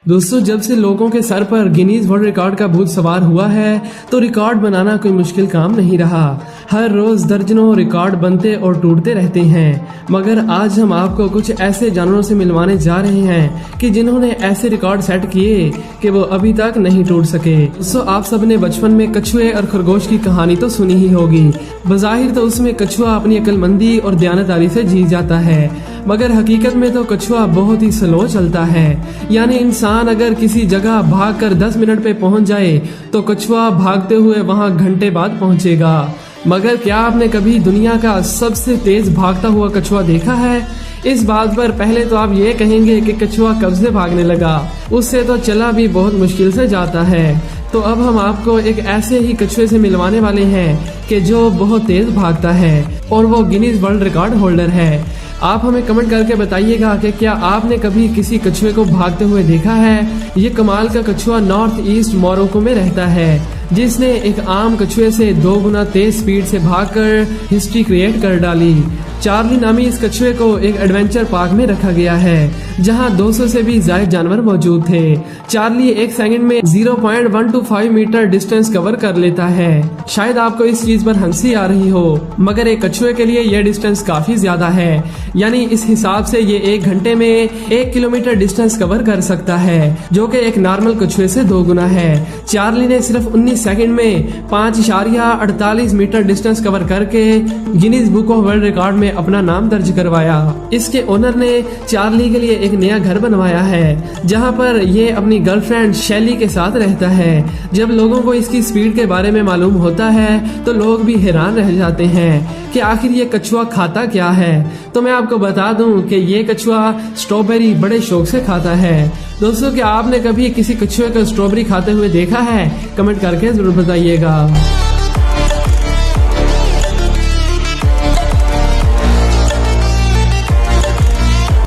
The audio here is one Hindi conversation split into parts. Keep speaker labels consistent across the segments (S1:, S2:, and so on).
S1: दोस्तों, जब से लोगों के सर पर गिनीज वर्ल्ड रिकॉर्ड का भूत सवार हुआ है तो रिकॉर्ड बनाना कोई मुश्किल काम नहीं रहा। हर रोज दर्जनों रिकॉर्ड बनते और टूटते रहते हैं, मगर आज हम आपको कुछ ऐसे जानवरों से मिलवाने जा रहे हैं कि जिन्होंने ऐसे रिकॉर्ड सेट किए कि वो अभी तक नहीं टूट सके। दोस्तों, आप सबने बचपन में कछुए और खरगोश की कहानी तो सुनी ही होगी। बज़ाहिर तो उसमें कछुआ अपनी अक्लमंदी और दयानतदारी से जीत जाता है, मगर हकीकत में तो कछुआ बहुत ही स्लो चलता है। यानी इंसान अगर किसी जगह भागकर 10 मिनट पे पहुंच जाए तो कछुआ भागते हुए वहां घंटे बाद पहुंचेगा। मगर क्या आपने कभी दुनिया का सबसे तेज भागता हुआ कछुआ देखा है? इस बात पर पहले तो आप ये कहेंगे कि कछुआ कब से भागने लगा, उससे तो चला भी बहुत मुश्किल से जाता है। तो अब हम आपको एक ऐसे ही कछुए से मिलवाने वाले हैं कि जो बहुत तेज भागता है और वो गिनीज वर्ल्ड रिकॉर्ड होल्डर है। आप हमें कमेंट करके बताइएगा कि क्या आपने कभी किसी कछुए को भागते हुए देखा है। ये कमाल का कछुआ नॉर्थ ईस्ट मोरक्को में रहता है, जिसने एक आम कछुए से 2 गुना तेज स्पीड से भागकर हिस्ट्री क्रिएट कर डाली। चार्ली नामी इस कछुए को एक एडवेंचर पार्क में रखा गया है, जहां 200 से भी ज्यादा जानवर मौजूद थे। चार्ली 1 सेकंड में 0.125 मीटर डिस्टेंस कवर कर लेता है। शायद आपको इस चीज पर हंसी आ रही हो, मगर एक कछुए के लिए यह डिस्टेंस काफी ज्यादा है। यानी इस हिसाब से ये 1 घंटे में 1 किलोमीटर डिस्टेंस कवर कर सकता है, जो कि एक नॉर्मल कछुए से 2 गुना है। चार्ली ने सिर्फ 19 सेकंड में 5.48 मीटर डिस्टेंस कवर करके Guinness book of world record में अपना नाम दर्ज करवाया। इसके ओनर ने चार्ली के लिए एक नया घर बनवाया है, जहां पर ये अपनी गर्लफ्रेंड शैली के साथ रहता है। जब लोगों को इसकी स्पीड के बारे में मालूम होता है तो लोग भी हैरान रह जाते हैं कि आखिर ये कछुआ खाता क्या है। तो मैं आपको बता दूं कि ये कछुआ स्ट्रॉबेरी बड़े शौक से खाता है। दोस्तों, क्या आपने कभी किसी कछुए को स्ट्रॉबेरी खाते हुए देखा है? कमेंट करके जरूर बताइएगा।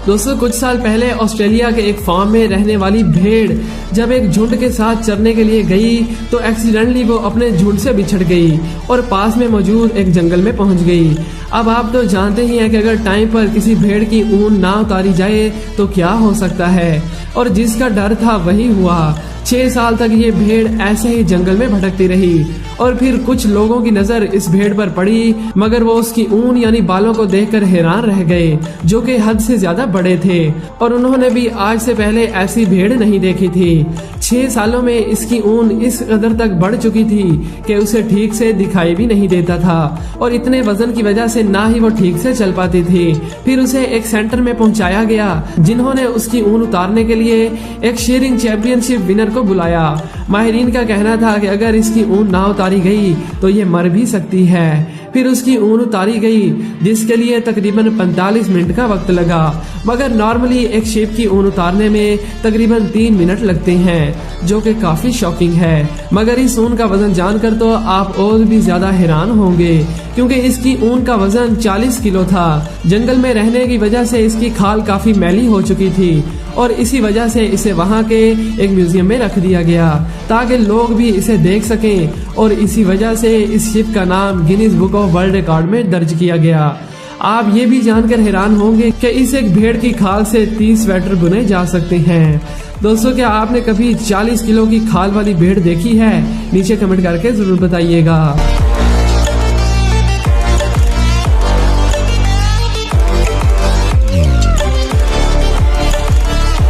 S1: दोस्तों, कुछ साल पहले ऑस्ट्रेलिया के एक फार्म में रहने वाली भेड़ जब एक झुंड के साथ चरने के लिए गई तो एक्सीडेंटली वो अपने झुंड से बिछड़ गई और पास में मौजूद एक जंगल में पहुंच गई। अब आप तो जानते ही हैं कि अगर टाइम पर किसी भेड़ की ऊन ना उतारी जाए तो क्या हो सकता है, और जिसका डर था वही हुआ। 6 साल तक ये भेड़ ऐसे ही जंगल में भटकती रही और फिर कुछ लोगों की नजर इस भेड़ पर पड़ी, मगर वो उसकी ऊन यानी बालों को देखकर हैरान रह गए, जो कि हद से ज्यादा बड़े थे और उन्होंने भी आज से पहले ऐसी भेड़ नहीं देखी थी। 6 सालों में इसकी ऊन इस कदर तक बढ़ चुकी थी कि उसे ठीक से दिखाई भी नहीं देता था और इतने वजन की वजह से ना ही वो ठीक से चल पाती थी। फिर उसे एक सेंटर में पहुंचाया गया, जिन्होंने उसकी ऊन उतारने के लिए एक शेयरिंग चैंपियनशिप विनर को बुलाया। माहिरीन का कहना था कि अगर इसकी ऊन ना उतारी गई तो ये मर भी सकती है। फिर उसकी ऊन उतारी गई, जिसके लिए तकरीबन 45 मिनट का वक्त लगा, मगर नॉर्मली एक शेप की ऊन उतारने में तकरीबन 3 मिनट लगते हैं, जो कि काफी शॉकिंग है। मगर इस ऊन का वजन जानकर तो आप और भी ज्यादा हैरान होंगे, क्योंकि इसकी ऊन का वजन 40 किलो था। जंगल में रहने की वजह से इसकी खाल काफी मैली हो चुकी थी और इसी वजह से इसे वहां के एक म्यूजियम में रख दिया गया ताकि लोग भी इसे देख सकें, और इसी वजह से इस शिप का नाम Guinness book of world record में दर्ज किया गया। आप ये भी जानकर हैरान होंगे कि इस एक भेड़ की खाल से 30 स्वेटर बुने जा सकते हैं। दोस्तों, क्या आपने कभी 40 किलो की खाल वाली भेड़ देखी है? नीचे कमेंट करके जरूर बताइएगा।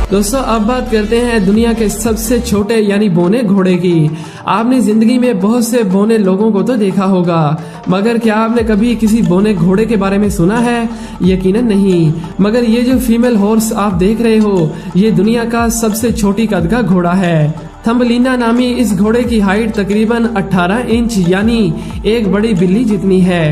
S1: दोस्तों, अब बात करते हैं दुनिया के सबसे छोटे यानी बौने घोड़े की। आपने जिंदगी में बहुत से बौने लोगों को तो देखा होगा, मगर क्या आपने कभी किसी बौने घोड़े के बारे में सुना है? यकीनन नहीं। मगर ये जो फीमेल हॉर्स आप देख रहे हो, ये दुनिया का सबसे छोटी कद का घोड़ा है। थम्बलिना नामी इस घोड़े की हाइट तकरीबन 18 इंच यानी एक बड़ी बिल्ली जितनी है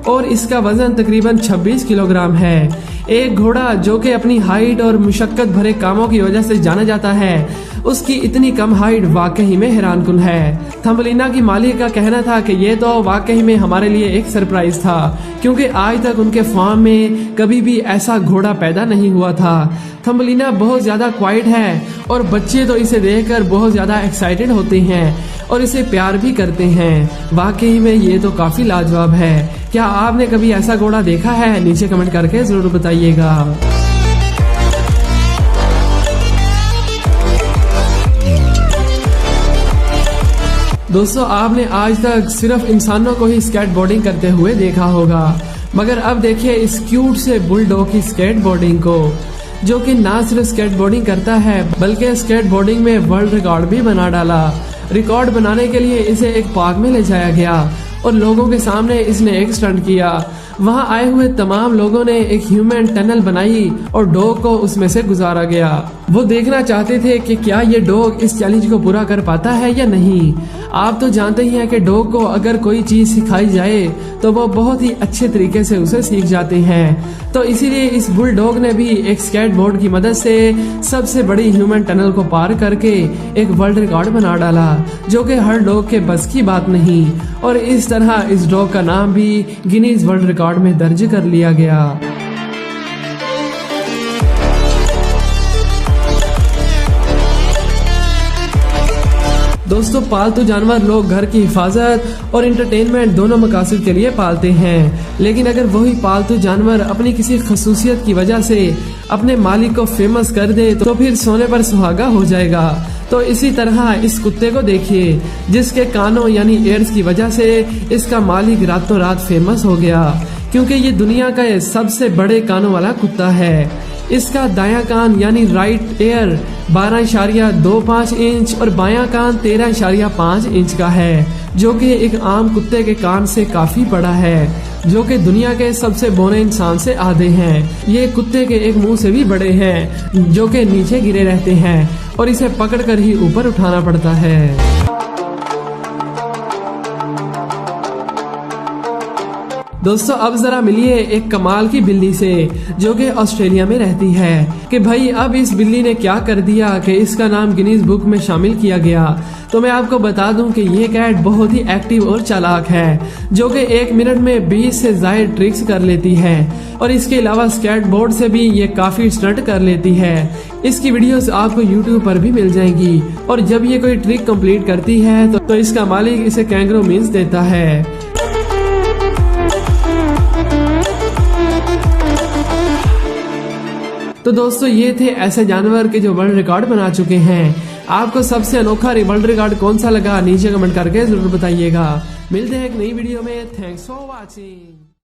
S1: और इसका वजन तकरीबन 26 किलोग्राम है। एक घोड़ा जो कि अपनी हाइट और मुशक्कत भरे कामों की वजह से जाना जाता है, उसकी इतनी कम हाइट वाकई में हैरानकुन है। थम्बलिना की मालिक का कहना था कि ये तो वाकई में हमारे लिए एक सरप्राइज था, क्योंकि आज तक उनके फार्म में कभी भी ऐसा घोड़ा पैदा नहीं हुआ था। थम्बलिना बहुत ज्यादा क्वाइट है और बच्चे तो इसे देखकर बहुत ज्यादा एक्साइटेड होते हैं और इसे प्यार भी करते हैं। वाकई में ये तो काफी लाजवाब है। क्या आपने कभी ऐसा घोड़ा देखा है? नीचे कमेंट करके जरूर बताइएगा। दोस्तों आपने आज तक सिर्फ इंसानों को ही स्केटबोर्डिंग करते हुए देखा होगा, मगर अब देखिए इस क्यूट से बुलडॉग की स्केटबोर्डिंग को, जो कि ना सिर्फ स्केटबोर्डिंग करता है बल्कि स्केटबोर्डिंग में वर्ल्ड रिकॉर्ड भी बना डाला। रिकॉर्ड बनाने के लिए इसे एक पार्क में ले जाया गया और लोगों के सामने इसने एक स्टंट किया। वहां आए हुए तमाम लोगों ने एक ह्यूमन टनल बनाई और डॉग को उसमें से गुजारा गया। वो देखना चाहते थे कि क्या ये डॉग इस चैलेंज को पूरा कर पाता है या नहीं। आप तो जानते ही हैं कि डॉग को अगर कोई चीज सिखाई जाए तो वो बहुत ही अच्छे तरीके से उसे सीख जाते हैं। तो इसीलिए इस बुलडॉग ने भी एक स्केटबोर्ड की मदद से सबसे बड़ी ह्यूमन टनल को पार करके एक वर्ल्ड रिकॉर्ड बना डाला, जो कि हर डॉग के बस की बात नहीं। और इस तरह इस डॉग का नाम भी गिनीज वर्ल्ड रिकॉर्ड में दर्ज कर लिया गया। दोस्तों पालतू जानवर लोग घर की हिफाजत और एंटरटेनमेंट दोनों मकासद के लिए पालते हैं, लेकिन अगर वही पालतू जानवर अपनी किसी खसूसियत की वजह से अपने मालिक को फेमस कर दे तो फिर सोने पर सुहागा हो जाएगा। तो इसी तरह इस कुत्ते को देखिए, जिसके कानों यानी एयर्स की वजह से इसका मालिक रातों रात फेमस हो गया, क्योंकि ये दुनिया का सबसे बड़े कानों वाला कुत्ता है। इसका दायां कान यानी राइट एयर 12.25 इंच और बायां कान 13.5 इंच का है, जो कि एक आम कुत्ते के कान से काफी बड़ा है, जो कि दुनिया के सबसे बौने इंसान से आधे हैं। ये कुत्ते के एक मुंह से भी बड़े हैं, जो कि नीचे गिरे रहते हैं और इसे पकड़कर ही ऊपर उठाना पड़ता है। दोस्तों अब जरा मिलिए एक कमाल की बिल्ली से, जो कि ऑस्ट्रेलिया में रहती है, कि भाई अब इस बिल्ली ने क्या कर दिया कि इसका नाम गिनीज बुक में शामिल किया गया। तो मैं आपको बता दूं कि ये कैट बहुत ही एक्टिव और चालाक है, जो कि 1 मिनट में 20 से ज्यादा ट्रिक्स कर लेती है और इसके अलावा स्केटबोर्ड से भी ये काफी स्टंट कर लेती है। इसकी वीडियोस आपको YouTube पर भी मिल जाएंगी और जब ये कोई ट्रिक कंप्लीट करती है तो इसका मालिक इसे कैंगरू मीन्स देता है। तो दोस्तों ये थे ऐसे जानवर के जो वर्ल्ड रिकॉर्ड बना चुके हैं। आपको सबसे अनोखा वर्ल्ड रिकॉर्ड कौन सा लगा नीचे कमेंट करके जरूर बताइएगा। मिलते हैं एक नई वीडियो में। Thanks for watching.